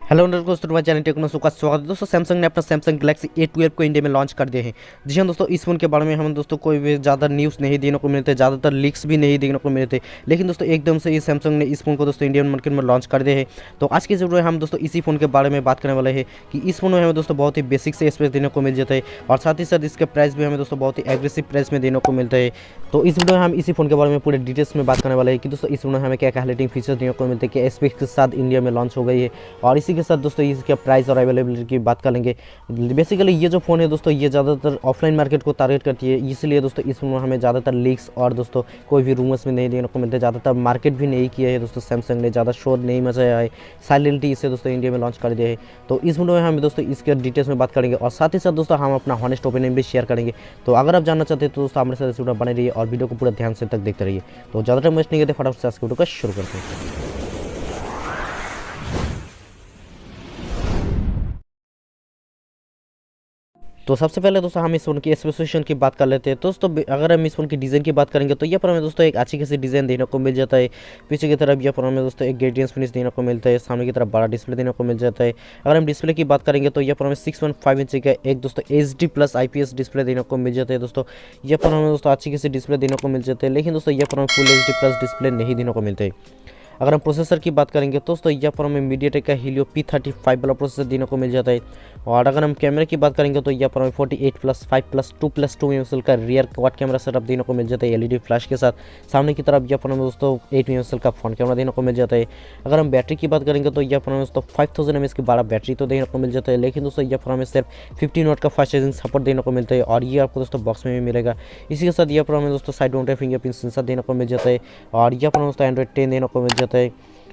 Hello दोस्तों, तुम्हारे channel techno का स्वागत है। दोस्तों सैमसंग ने अपना सैमसंग गैलेक्सी A12 को इंडिया में लॉन्च कर दिए हैं। जी हाँ दोस्तों, इस फ़ोन के बारे में हम दोस्तों कोई भी ज़्यादा न्यूज़ नहीं देखने को मिलते, ज़्यादातर लीक्स भी नहीं देखने को मिलते। लेकिन दोस्तों एकदम से इस सैमसंग ने इस फ़ोन को दोस्तों इंडियन मार्केट में लॉन्च कर दिए हैं। तो आज की वीडियो में हम दोस्तों इसी फ़ोन के बारे में बात करने वाले हैं कि इस फ़ोन में हमें दोस्तों बहुत ही बेसिक से स्पेस देने को मिल जाता है और साथ ही साथ इसके प्राइस भी हमें दोस्तों बहुत ही एग्रेसिव प्राइस में देने को मिलता है। तो इस वीडियो में हम इसी फ़ोन के बारे में पूरे डिटेल्स में बात करने वाले हैं कि दोस्तों इस फ़ोन में हमें क्या क्या हाइलाइटिंग फीचर्स देने को मिलते हैं, क्या स्पेक्स के साथ इंडिया में लॉन्च हो गई है और इसी के साथ दोस्तों इसका प्राइस और अवेलेबिलिटी की बात कर लेंगे। बेसिकली ये जो फ़ोन है दोस्तों ये ज़्यादातर ऑफलाइन मार्केट को टारगेट करती है, इसलिए दोस्तों इस फ़ोन में हमें ज़्यादातर लीक्स और दोस्तों कोई भी रूमर्स में नहीं देखने को मिलते। ज़्यादातर मार्केट भी नहीं किया है दोस्तों, सैमसंग ने ज़्यादा शोर नहीं मचाया है, साइलेंटली इसे दोस्तों इंडिया में लॉन्च कर दिया है। तो इस वीडियो में हम दोस्तों इसके डिटेल्स में बात करेंगे और साथ ही साथ दोस्तों हम अपना हॉनेस्ट ओपिनियन भी शेयर करेंगे। तो अगर आप जानना चाहते हैं तो दोस्तों हमारे साथ इस वीडियो बने रहिए और वीडियो को पूरा ध्यान से तक देखते रहिए। तो ज़्यादा टाइम वेस्ट नहीं करते, फटाफट से आज की वीडियो को शुरू करते हैं। तो सबसे पहले दोस्तों हम इस फ़ोन की स्पेसिफिकेशन की बात कर लेते हैं। दोस्तों अगर हम इस फ़ोन की डिज़ाइन की बात करेंगे तो यहाँ पर हमें दोस्तों एक अच्छी खासी डिज़ाइन देने को मिल जाता है। पीछे की तरफ यहाँ पर हमें दोस्तों एक ग्रेडियंस फिनिश देने को मिलता है, सामने की तरफ बड़ा डिस्प्ले देने को मिल जाता है। अगर हम डिस्प्ले की बात करेंगे तो यहाँ पर हमें 6.5 इंच का एक दोस्तों HD प्लस IPS डिस्प्ले देने को मिल जाता है। दोस्तों यहाँ पर हमें दोस्तों अच्छी खासी डिस्प्ले देने को मिल जाते हैं, लेकिन दोस्तों यहाँ पर हमें फुल HD प्लस डिस्प्ले नहीं देने को मिलता है। अगर हम प्रोसेसर की बात करेंगे तो दोस्तों यहाँ पर हमें मीडियाटेक का हीलियो P35 वाला प्रोसेसर देने को मिल जाता है। और अगर हम कैमरे की बात करेंगे तो यहाँ पर हमें 48+5+2+2 मेगापिक्सल का रियर क्वाड कैमरा सेटअप देने को मिल जाता है LED फ्लैश के साथ। सामने की तरफ यहाँ पर हमें दोस्तों 8 मेगापिक्सल का फ्रंट कैमरा देने को मिल जाता है। अगर हम बैटरी की बात करेंगे तो यहाँ पर हमें दोस्तों 5000 mAh की बड़ा बैटरी तो देने को मिल जाता है, लेकिन दोस्तों यहाँ पर हमें सिर्फ 15 वाट का फास्ट चार्जिंग सपोर्ट देने को मिलता है और ये आपको दोस्तों बॉक्स में भी मिलेगा। इसी के साथ यहाँ पर हमें दोस्तों साइड माउंटेड फिंगरप्रिंट सेंसर देने को मिल जाता है और यहाँ पर हमें दोस्तों एंड्रॉइड 10 देने को मिल जाता है।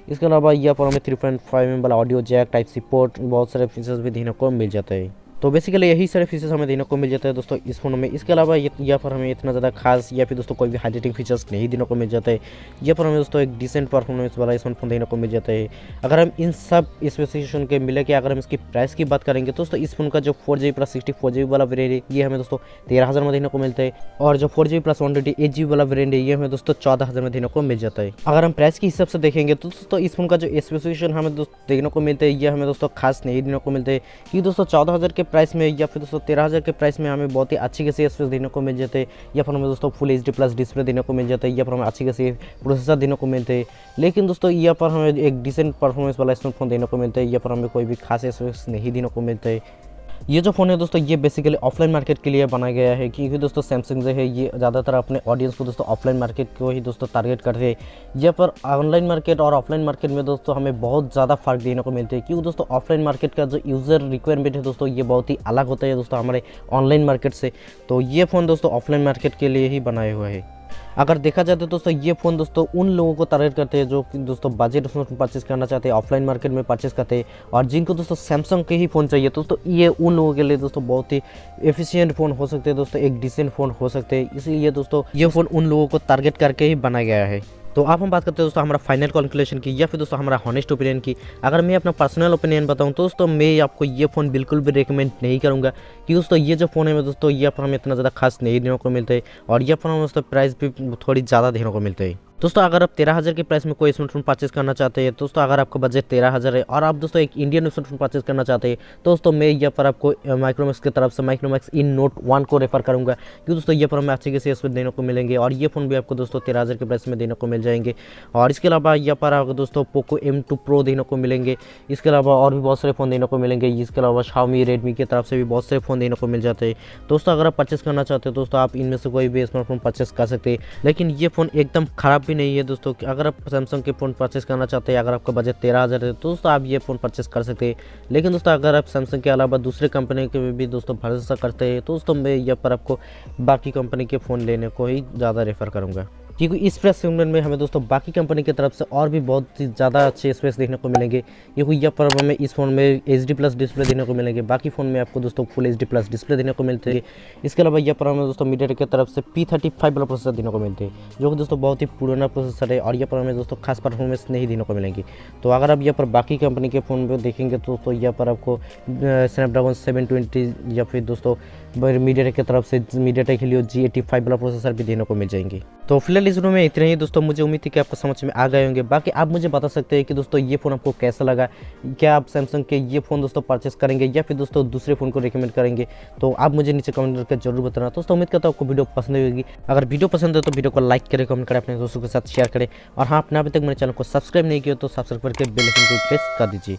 इसके अलावा यहाँ पर हमें 3.5 mm वाला audio jack type C port बहुत सारे फीचर्स भी देने को मिल जाता है। तो बेसिकली यही सारे फीचर्स हमें देने को मिल जाता है दोस्तों इस फ़ोन में। इसके अलावा यहाँ पर हमें इतना ज़्यादा खास या फिर दोस्तों कोई भी हाइलाइटिंग फीचर्स नहीं देने को मिल जाता है। यहाँ पर हमें दोस्तों एक डिसेंट परफॉर्मेंस वाला स्मार्टफोन देने को मिल जाता है। अगर हम इन सब स्पेसिफिकेशन के मिले के अगर हम इसकी प्राइस की बात करेंगे तो दोस्तों इस फोन का जो 4GB प्लस 64GB वाला वेरिएंट है ये हमें दोस्तों 13000 में देने को मिलता है और जो 4GB प्लस 128GB वाला वेरिएंट है ये हमें दोस्तों 14000 में देने को मिल जाता है। अगर हम प्राइस के हिसाब से देखेंगे तो दोस्तों इस फोन का जो स्पेसिफिकेशन हमें दोस्तों देखने को मिलता है ये हमें दोस्तों खास नहीं देने को मिलते हैं, क्योंकि दोस्तों 14000 के प्राइस में या फिर दोस्तों 13000 के प्राइस में हमें बहुत ही अच्छी खासी स्पेस देने को मिल जाते हैं। या फिर हमें दोस्तों फुल HD प्लस डिस्प्ले देने को मिल जाता है, या फिर हमें अच्छी खासी प्रोसेसर देने को मिलते हैं। लेकिन दोस्तों यहाँ पर हमें एक डिसेंट परफॉर्मेंस वाला स्मार्टफोन देने को मिलता है, या फिर हमें कोई भी खास स्पेस नहीं देने को मिलता है। ये जो फ़ोन है दोस्तों ये बेसिकली ऑफलाइन मार्केट के लिए बनाया गया है, क्योंकि दोस्तों सैमसंग जो है ये ज़्यादातर अपने ऑडियंस को दोस्तों ऑफलाइन मार्केट को ही दोस्तों टारगेट करते हैं। यहाँ पर ऑनलाइन मार्केट और ऑफलाइन मार्केट में दोस्तों हमें बहुत ज़्यादा फ़र्क देखने को मिलते हैं, क्योंकि दोस्तों ऑफलाइन मार्केट का जो यूज़र रिक्वायरमेंट है दोस्तों ये बहुत ही अलग होता है दोस्तों हमारे ऑनलाइन मार्केट से। तो ये फ़ोन दोस्तों ऑफलाइन मार्केट के लिए ही बनाया हुआ है। अगर देखा जाए तो दोस्तों ये फ़ोन दोस्तों उन लोगों को टारगेट करते हैं जो कि दोस्तों बजट उसमें परचेस करना चाहते हैं, ऑफलाइन मार्केट में परचेस करते हैं, और जिनको दोस्तों सैमसंग के ही फ़ोन चाहिए दोस्तों ये उन लोगों के लिए दोस्तों बहुत ही एफिशिएंट फ़ोन हो सकते हैं दोस्तों, एक डिसेंट फ़ोन हो सकते हैं। इसलिए दोस्तों ये फ़ोन उन लोगों को टारगेट करके ही बनाया गया है। तो अब हम बात करते हैं दोस्तों हमारा फाइनल कैलकुलेशन की या फिर दोस्तों हमारा हॉनेस्ट ओपिनियन की। अगर मैं अपना पर्सनल ओपिनियन बताऊं तो दोस्तों मैं आपको ये फ़ोन बिल्कुल भी रिकमेंड नहीं करूंगा, कि दोस्तों ये जो फ़ोन है दोस्तों ये पर हमें इतना ज़्यादा खास नहीं देने को मिलता है और ये पर हमें दोस्तों प्राइस भी थोड़ी ज़्यादा देने को मिलता है। दोस्तों अगर आप 13000 के प्राइस में कोई स्मार्टफोन परचेस करना चाहते हैं दोस्तों, अगर आपका बजट 13000 है और आप दोस्तों एक इंडियन स्मार्टफोन परचेस करना चाहते हैं तो दोस्तों मैं यहाँ पर आपको माइक्रोमैक्स की तरफ से माइक्रोमैक्स इन नोट 1 को रेफर करूँगा, क्योंकि दोस्तों ये पर हमें अच्छे खासे स्पेस देने को मिलेंगे और ये फ़ोन भी आपको दोस्तों 13000 के प्राइस में देने को मिल जाएंगे। और इसके अलावा यहाँ पर आपको दोस्तों पोको M2 Pro देने को मिलेंगे। इसके अलावा और भी बहुत सारे फ़ोन देने को मिलेंगे। इसके अलावा Xiaomi Redmi की तरफ से भी बहुत सारे फ़ोन देने को मिल जाते हैं। दोस्तों अगर आप परचेस करना चाहते हो दोस्तों आप इनमें से कोई भी स्मार्टफोन परचेस कर सकते हैं, लेकिन ये फ़ोन एकदम ख़राब भी नहीं है दोस्तों। अगर आप सैमसंग के फ़ोन परचेस करना चाहते हैं, अगर आपका बजट 13000 है तो दोस्तों आप ये फ़ोन परचेस कर सकते हैं। लेकिन दोस्तों अगर आप सैमसंग के अलावा दूसरे कंपनी के भी दोस्तों भरोसा करते हैं तो दोस्तों मैं यहाँ पर आपको बाकी कंपनी के फ़ोन लेने को ही ज़्यादा रेफ़र करूँगा, क्योंकि इस प्राइस सेगमेंट में हमें दोस्तों बाकी कंपनी की तरफ से और भी बहुत ही ज़्यादा अच्छे स्पेस देखने को मिलेंगे। क्योंकि यहाँ पर हमें इस फ़ोन में HD प्लस डिस्प्ले देने को मिलेंगे, बाकी फ़ोन में आपको दोस्तों फुल HD प्लस डिस्प्ले देने को मिलते हैं। इसके अलावा यहाँ पर हमें दोस्तों मीडियाटेक की तरफ से P35 वाला प्रोसेसर देने को मिलते हैं, जो कि दोस्तों बहुत ही पुराना प्रोसेसर है और यहाँ पर हमें दोस्तों खास परफॉर्मेंस नहीं देने को मिलेंगी। तो अगर आप यहाँ पर बाकी कंपनी के फ़ोन में देखेंगे तो दोस्तों यहाँ पर आपको स्नैपड्रैगन 720 या फिर दोस्तों मीडियाटेक की तरफ से मीडियाटेक हीलियो G85 वाला प्रोसेसर भी देने को मिल जाएंगे। तो फिलहाल इस वीडियो में इतना ही दोस्तों, मुझे उम्मीद है कि आपको समझ में आ गए होंगे। बाकी आप मुझे बता सकते हैं कि दोस्तों ये फ़ोन आपको कैसा लगा, क्या आप सैमसंग के ये फ़ोन दोस्तों परचेस करेंगे या फिर दोस्तों दूसरे फ़ोन को रिकमेंड करेंगे, तो आप मुझे नीचे कमेंट करके जरूर बताना। दोस्तों उम्मीद करता हूँ आपको वीडियो पसंद होगी। अगर वीडियो पसंद है तो वीडियो को लाइक करें, कमेंट करें, अपने दोस्तों के साथ शेयर करें, और हाँ, आपने अभी तक मेरे चैनल को सब्सक्राइब नहीं किया तो सब्सक्राइब करके बेल आइकन को प्रेस कर दीजिए।